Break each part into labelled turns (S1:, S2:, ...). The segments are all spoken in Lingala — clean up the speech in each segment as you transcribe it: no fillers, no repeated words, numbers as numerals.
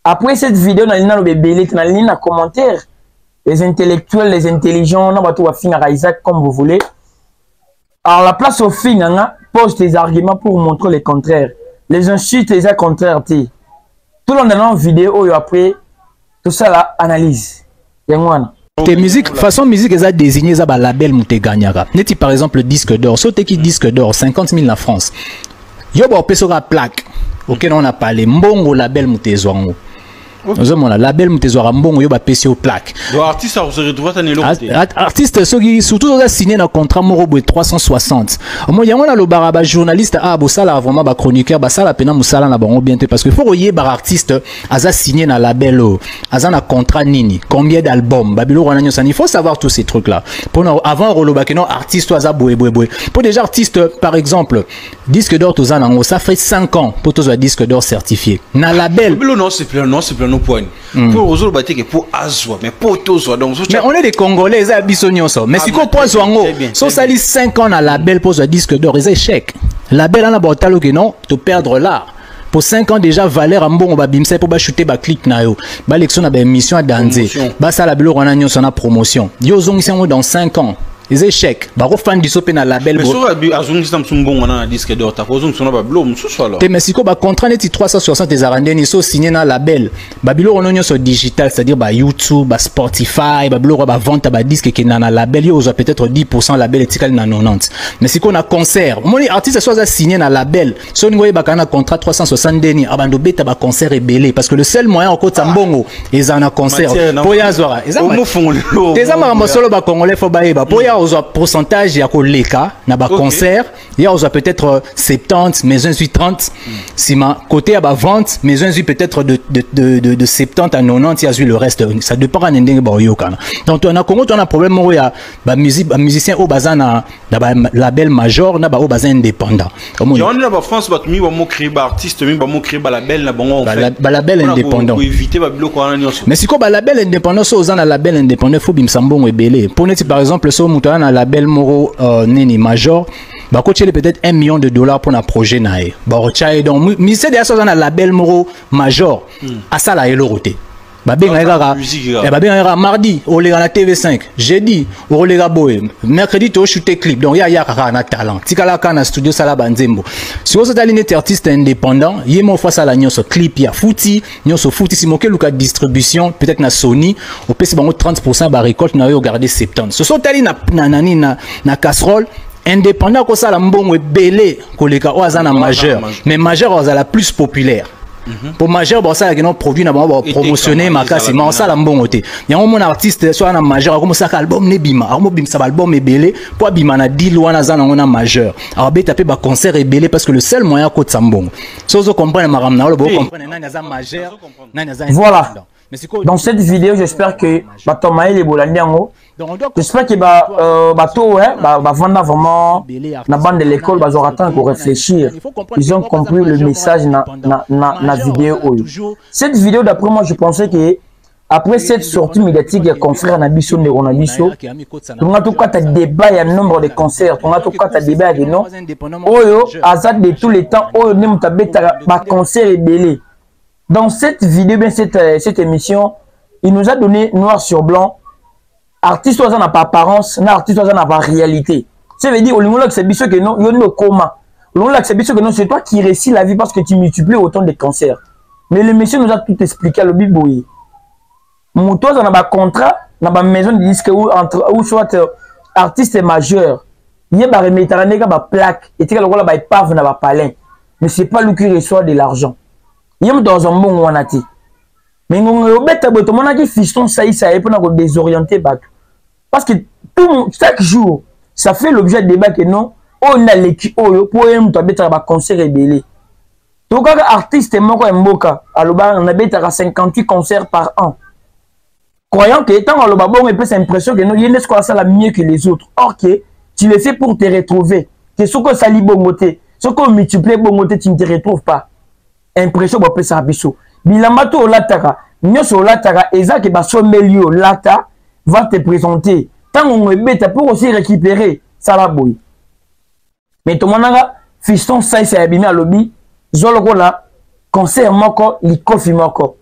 S1: Après cette vidéo, dans les commentaires, les intellectuels, les intelligents, on va tout finir à Isaac comme vous voulez. Alors la place au fin, pose tes arguments pour montrer le contraire. Les insultes, les contraires. Tout le monde dans la vidéo et après, tout ça là, analyse.
S2: Tes musiques, façon musique, elles ont désigné ça label mouté gagnara. Neti par exemple le disque d'or, sauté qui disque d'or, 50 000 en France. Yo ba pesora plaque. Ok, on a parlé mbongo label mouté zoango. Nous avons la label Mutezora Mbongo yoba PC au plaque.
S3: Donc artiste ça vous retrouve dans les
S1: artiste surtout on a signé un contrat Morobo 360. Moi y a on le baraba journaliste ah bosala vraiment ba chroniqueur ba sala pena musala na bango bientôt parce que faut royer bar artiste aza signé na label aza na contrat nini combien d'albums babilo wana nyosa il faut savoir tous ces trucs là. Pour avant roloba que non artiste aza boé. Pour déjà artiste par exemple disque d'or tozana ngo ça fait 5 ans pour tous disque d'or certifié. Na label
S3: non c'est plus nos points. Pour aux battre que pour Azwa, mais pour tous donc.
S1: Mais on est des Congolais, ça bisognon ça. Mais si qu'on pose en so ça lit 5 ans à label pour ce disque d'or, ils échec. Label en a botalo que non, te perdre là. Pour 5 ans déjà Valère Ambon ba bimse pour ba shooter ba click na yo. Ba lection na ba émission à danser. Ba ça la bilo on a nyon son promotion. Yo zong sont dans 5 ans. Les échecs, bah refan du sopé na label.
S3: Mais sur azung system sumbon on a un disque d'or ta kozung son ba blom sous soit là.
S1: Te Mexico ba contrat neti 360 des arandeni so signé na label. Ba bilo on sur digital c'est-à-dire ba YouTube, ba Spotify, ba bilo ba vente ba disque qui na label yo oza peut-être 10% label etikal na 90. Mexico on a concert. Mon artiste soit signé na label. So ngoye ba kana contrat 360 deni abando beta ba concert ebelé parce que le seul moyen en côte mbongo ils en a concert. Pour ya zora. Des amara solo ba congolais faut ba eba. Pour ya un pourcentage ya koleka na ba concert il y a peut-être 70 mais 30 si ma côté à ba vente mais peut-être de 70 à 90 il y a le reste ça dépend à ndenge ba yokana donc on a Congo on a problème il y a ba musicien au bazana na ba label major na ba au bazin indépendant
S3: on est ba France ba mi ba mo créer ba artiste mi ba mo créer ba label na bango
S1: ba label indépendant
S3: pour éviter ba bloc on a
S1: mais si ko ba label indépendant so aux label indépendant faut bimsambongo ebele pour net par exemple so muto na label Moro neni major bah coacher peut-être $1 million pour un projet nae bah rechaye donc mais c'est déjà ça dans label Moro major à ça la eloroté bah bien bah mardi au la TV5 jeudi au les boy mercredi tu shooter clip donc il y a un talent tikala kana studio sala banzembo si vous êtes un artiste indépendant yemo fois ça la nyonso clip ya fouti nyonso fouti si moke luka distribution peut-être na Sony au PC bango 30% ba récolte na yo garder 70 ce sont tali na casserole indépendant ko sala mbongo ebele koleka o azana majeur mais majeur azala plus populaire. Pour majeur bon ça que non produit na bon promotionner makasi mais ça la mbongote il y a un mon artiste soit na majeur comme ça album ne bima alors bim ça album ebele pour bima na deal wana za na majeur alors be taper ba concert ebele parce que le seul moyen ko tsambongo so zo comprendre maram na lo bo comprendre nani za majeur nani za voilà. Dans cette vidéo, j'espère que Batomaï les Bolandiango, j'espère que bateau vendre vraiment la bande de l'école, ils auront temps pour réfléchir. Ils ont compris le message na vidéo. Cette vidéo, d'après moi, je pensais que après cette sortie médiatique, il y a confrère Nabiso, Neronabiso, on a tout cas un débat, il y a un nombre de concerts, on a tout cas un débat, il y a non. Oyo, Azad de tous les temps, Oyo, Nemutabeta, concert est belé. Dans cette vidéo, bien cette émission, il nous a donné noir sur blanc. Artiste n'a pas apparence, artiste n'a pas réalité. Ça veut dire, au niveau là, c'est biso que non, il y a un coma. Au niveau là, c'est biso que non, c'est toi qui réussis la vie parce que tu multiplies autant de cancers. Mais le monsieur nous a tout expliqué à l'obiboué. Moutois n'a pas contrat, n'a pas maison de disque ou soit artiste majeur. Il y a pas Méditerranée qui a pas plaque, et tu as le rôle de épave n'a pas palin. Mais c'est pas lui qui reçoit de l'argent. Il y a dans un bon wanati. Mais on a dit fiston ça y est pour désorienter bateau. Parce que chaque jour, ça fait l'objet de débat que non, on a l'équipe pour un concert ébélé. Donc, un artiste est mort à Mboka, on a 58 concerts par an. Croyant que tant le babon est plus impression que non, il y a ce qu'on a mieux que les autres. Or que tu le fais pour te retrouver. Que ce que ça lit bongoté, ce qu'on multiplie bongoté, tu ne te retrouves pas. Impression pour faire ça biso bilamato olataka nyoso olataka ezaki ba somelio lata va te présenter tant on ebeta pour aussi récupérer ça la boy mais to monanga fiston ça c'est abimi à lobby zoloko la concert moko likofi moko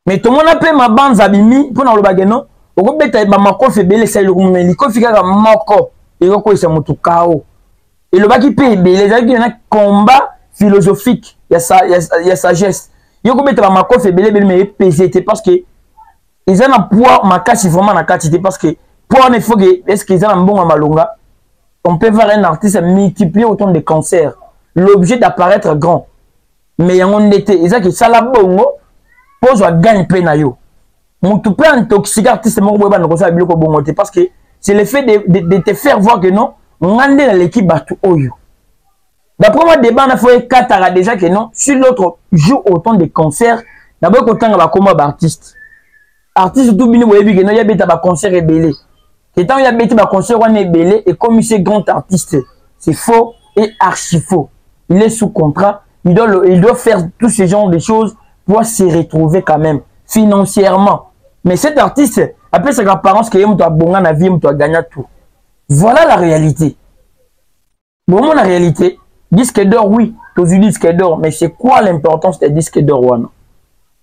S4: Mais tout le monde a payé ma bande zabimi pour le bagano. Au beta ba mako fait belé ça le rumeli ko fika ka mako et ko c'est mon kao. Et le bas qui paye belé ça qui un combat philosophique, il y a sagesse. Yo ko beta ba mako fait belé mais pesé parce que ils ont un poids ma cache vraiment na quantité parce que pour il faut que est-ce qu'ils ont un bon malonga. On peut voir un artiste multiplier autant de cancers. L'objet d'apparaître grand. Mais on était ils ont que ça la bongo pose à gagner plein na yo. Mon tout plein intoxiqué artiste parce que c'est le fait de te faire voir que non, on a dans l'équipe Batu Oyo. D'après moi, débat, on a fait 4 déjà que non, sur l'autre joue autant de concerts, d'abord qu'on a comme artiste. Artiste tout bien, vous voyez que non, il y a des concerts ébélés. Et tant il y a des concerts ébélés, et comme il est grand artiste, c'est faux et archi faux. Il est sous contrat, il doit faire tous ces genres de choses pour se retrouver quand même financièrement. Mais cet artiste, après sa apparence qu'il y a un bon dans la vie, il gagner tout. Voilà la réalité. Bon, la réalité, disque d'or, oui, tous les disques d'or, mais c'est quoi l'importance des disques d'or?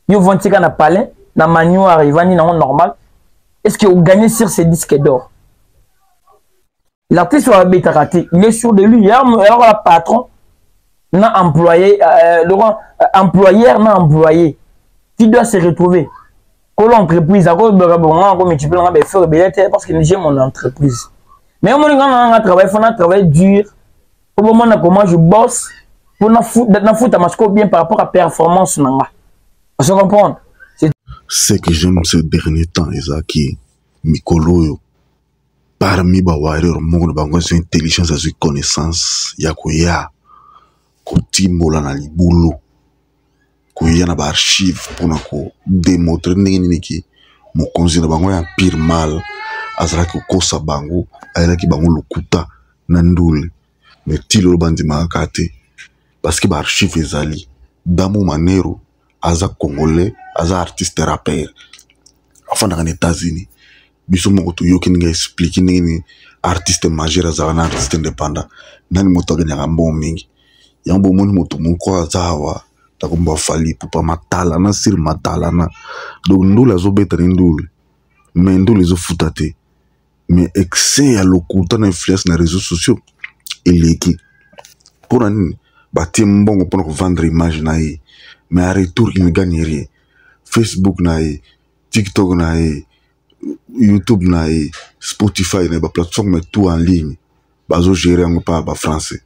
S4: Ils vont dire qu'on a parlé, dans manoir, ils vont dire normal. Est-ce que vous gagnez sur ces disques d'or? L'artiste va être raté, il est sûr de lui. Il y a un patron, n'a employé, employeur, n'a employé. Qui doit se retrouver? Pour l'entreprise, parce que j'ai mon entreprise. Mais au moment où on a travaillé dur, au moment où comment je bosse, pour na foutre bien par rapport à la performance. Vous comprenez?
S5: Ce que j'aime ces derniers temps, Isaki, Mikolo, parmi les warriors, ils intelligence et connaissance, yakoya, kotimbola na libulo. Il y a des archives pour démontrer que mon conseil de bango est un pire mal. Azra ki kosa bango, ayela ki bango lokuta nandoule. Mais tilo bandi makate parce que ba archive ezali. Damo Manero, aza congolais, aza artiste rappeur. Enfin dans les États-Unis, biso moko to yoki nga expliquer ni artiste majeur aza na artiste indépendant. Nani moto ganya mbon mingi. Yambo moni moto moko azawa. Takumba fali pupa matala na sir matala na donc ndula zo beta ndule mais ndule zo futate mais excès ya lokuta na influence na réseaux sociaux eleki pour nani bati mbongo pour vendre image na ye mais à retour il ne gagne rien. Facebook na ye, TikTok na ye, YouTube na ye, Spotify na ba plateforme tout en ligne bazo gérer en pas ba français.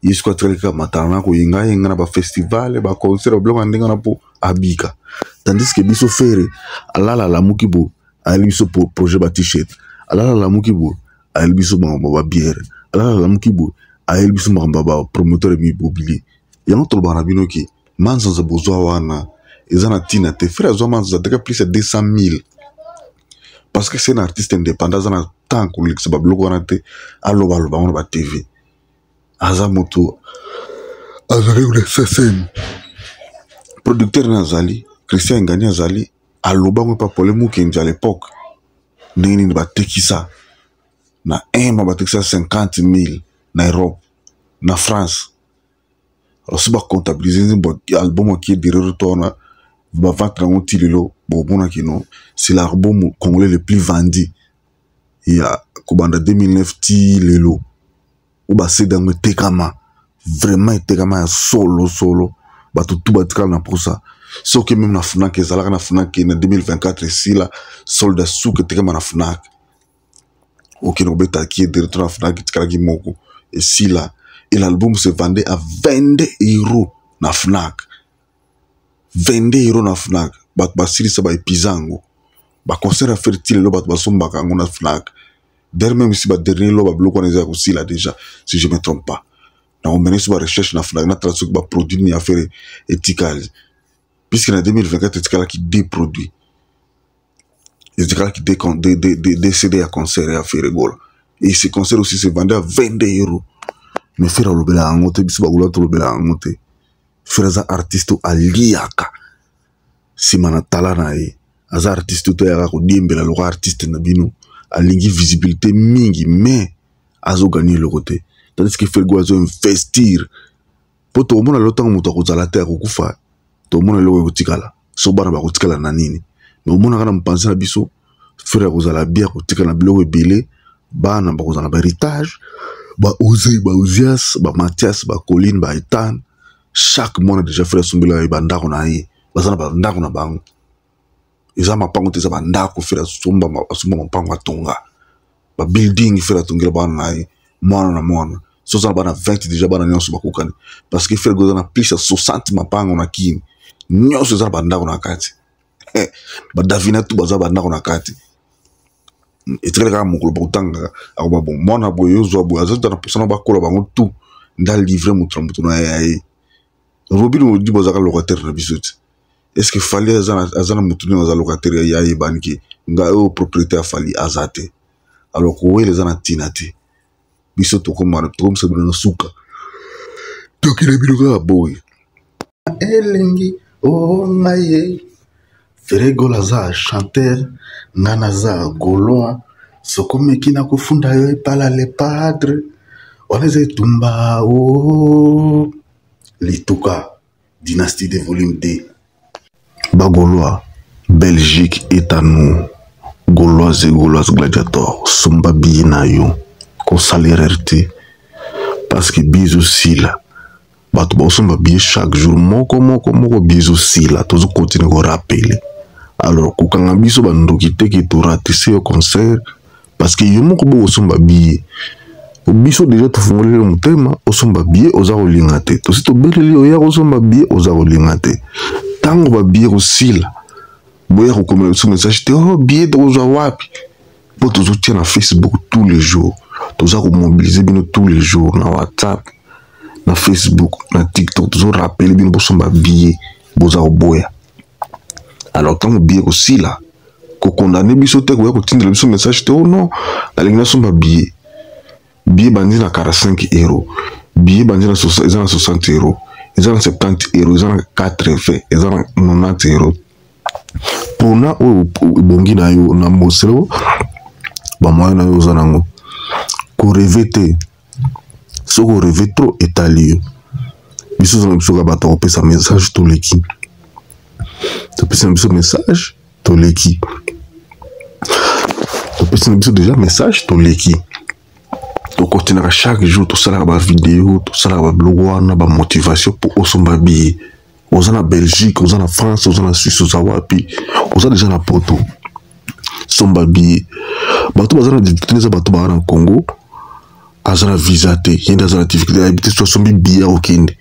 S5: Il y a des matana ko yinga na ba festival ba concert blanc andinga na po abika tandis que biso fere alala la mukibo ali biso projet ba t-shirt alala la mukibo ali biso ba bière alala la mukibo ali biso ba promoteur immobilier yango to bana bino ki manza za bozwa wana ezana tina te frère zo manza de plus de 200,000 parce que c'est un artiste indépendant zana tant ko lex ba blog wana te aloba on ba TV Azamoto Azali ou SSN producteur Nazali Christian Ngani Azali aloba mo pa polemu kenja à l'époque nini ba tekisa na ba tekisa 50,000 na Europe na France alors si ba comptabiliser album qui est de retour na ba vendre un tililo bon kino c'est l'album congolais le plus vendu il y a Kubanda 2009 tilelo ou bah c'est dans le tekama vraiment tekama solo bah tout batikala na pour ça ce que même na Fnac ezalaka na Fnac en 2024 ici là soldat sous que tekama na Fnac ok no beta qui est de retour na Fnac tikala ki moko et si là et l'album se vendait à 22 € na Fnac 22 € na Fnac bah siri ça bah epizango bah concert à fertile lo bah somba kango na Fnac. D'ailleurs, même si le dernier lot bloqué aussi là déjà, si je ne me trompe pas. On mène sur la recherche na Fnac, na traduction ba produit ni affaire étiquetage. Puisque en 2024 étiquetage qui déproduit. Étiquetage qui décédé à concert et affaire rigolo. Et ces concerts aussi se vendaient à 22 €. Mais faire le bela angote, biso ba gula to le bela angote. Faire za artiste aliaka. Si manatala na e, za artiste to ya ko diembela lo artiste na bino. A lingi visibilité mingi mais azo gagner le côté tandis que Fergo azo investir pour tout le monde l'autant muto ko zala terre ko kufa tout le monde le ko tikala so bana ba kotikala na nini mais au moins kana mpenser na biso frère kozala bien kotikala na biloko ebele bana ba kozala ba héritage ba Osei ba Ozias ba Mathias ba Colline ba Ethan chaque mois déjà frère Sumbila ba ndako na ye bazana ba ndako na bango eza mapango te za ba ndako frère Sumba mapango atonga ba building frère atongela bana na ye mwana na mwana so za bana 20 déjà bana nyonso bakokani parce que frère gozana plus ya 60 mapango na kini nyonso za ba ndako na kati ba Davina tu baza ba ndako na kati etrela kaka mokolo bakotanga akoba bon mwana boye ozwa boye azota na posana bakola bango tu nda livre moto na moto na ye Robin odi bozaka locataire na biso te est-ce que fali azana moto ne aza locataire ya yebani ke nga o propriétaire fali azate alors ko les ana tina te biso to komana to komse bana suka to kile biloka boy elengi o maye Feregola za chanteur nana za goloa sokomeki na kufunda yo epala le padre waneze tumba o Lituka dynastie de volume 2 Bagoloa Belgique est à nous Gauloise et Gauloise gladiator somba bina yo ko salererte parce que biso sila bato ba somba bien chaque jour moko biso sila tozo continuer ko rappeler alors kokanga biso bandoki te ki to ratisse au concert parce que yo moko bo somba bien biso déjà to fongolele mutema osomba bien oza kolinga te to sito beleli oya osomba bien oza kolinga te tango ba bien osila boya ko komela so message te oh bien to oza wapi po to soutien na Facebook tous les jours to za ko mobiliser bino tous les jours na WhatsApp na Facebook na TikTok to rappeler bino bosomba bien boza boya alors tango bien osila ko condamner biso te ko tindela biso message te oh non la linga somba bien billet bandi na 45 €, billet bandi na 60 €, ils ont 70 €, ils ont 80, ils ont 90 €. Pour na o bongi na yo na moselo ba moya na yo zanango ko revete so ko revete trop étalé biso zo biso ka bato ko pesa message to leki to pesa biso message to leki to pesa biso déjà message to leki to continuera chaque jour to sala ba vidéo to sala ba blog wana ba motivation pour osomba bi ozana Belgique ozana France ozana Suisse ozawapi oza déjà na poto somba bi bato bazana difficulté za bato ba na Congo azana visa te yenda azana difficulté habiter so sombi bi ya okende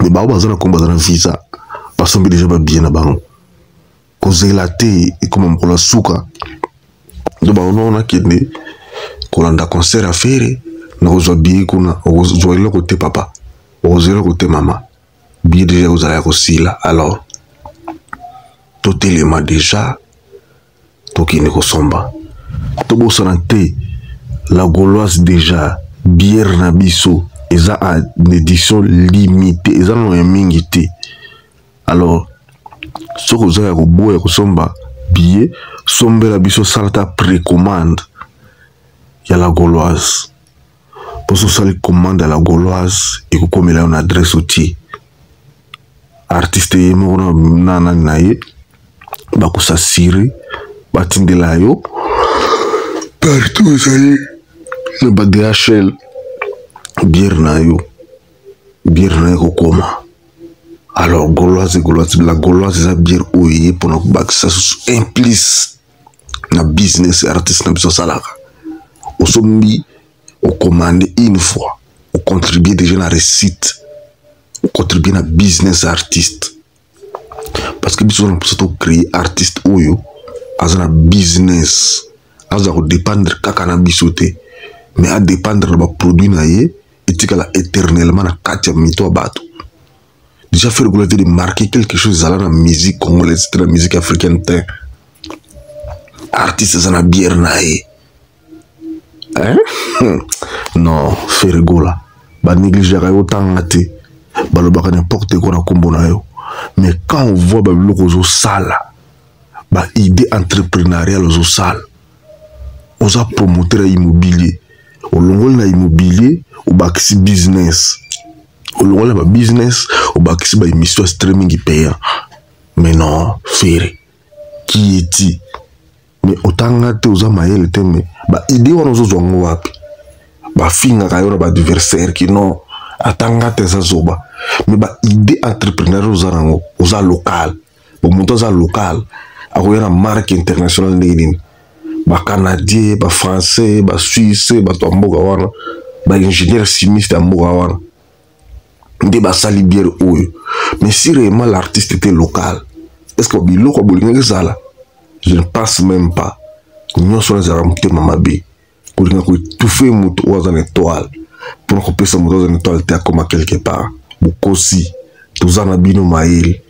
S5: mais ba bazana Congo bazana visa ba sombi déjà ba bien na bango kozela te comme mkola suka do ba ona kende kolanda concert à faire na ozwa billet kuna ozwa ile côté papa ozwa côté mama billet déjà ozala kosila alors totelema déjà tokine kosomba tobosana te la Gauloise déjà bière na biso eza à édition limitée eza no mingi te alors soko ozala ko boya kosomba billet sombela biso salata précommande ya la Gauloise pour ce sali commande à la Gauloise et ko komela une adresse outil artiste yemo na naye ba ko s'assurer ba tindela yo partout sali le ba DHL bière na yo ko koma alors Gauloise la Gauloise a bière oye pour na ba ça implice na business artiste na biso salaka au sombi au commander une fois au contribuer déjà à la réussite au contribuer à business artiste parce que biso on peut créer artiste oyo azana business azako dépendre kaka na bisoté mais à dépendre de ba produit na ye etikala éternellement na katia mito bato déjà faire de marquer quelque chose dans la musique congolaise dans la musique africaine artiste azana bière na ye hein? Non, faire gola. Ba négliger autant te. Ba lo ba n'importe quoi na kombo na yo. Mais quand on voit ba biloko zo sala, ba idée entrepreneuriale zo sala. On a promoteur immobilier. On longol na immobilier ou ba kisi business. On longol ba business ou ba kisi ba émission streaming payant. Mais non, faire qui est-il? Mais autant que tu as maïl, mais bah idée on nous a wapi, bah finga kayo ba adversaire qui non atanga tes azoba, mais bah idée entrepreneur aux local, pour monter à local, à une marque internationale nini, bah canadien, bah français, bah suisse, bah tomboga wana, bah ingénieur chimiste amboga wana, des bah salibière ou, mais si réellement l'artiste était local, est-ce que bilo ko bolinga zala? Je ne pense même pas. Nous sommes les aramoutés mamabi. Pour tout faire mouton aux en étoile. Pour qu'on puisse mouton aux en étoile, t'es comme à quelque part. Beaucoup aussi. Tous en abino maïl.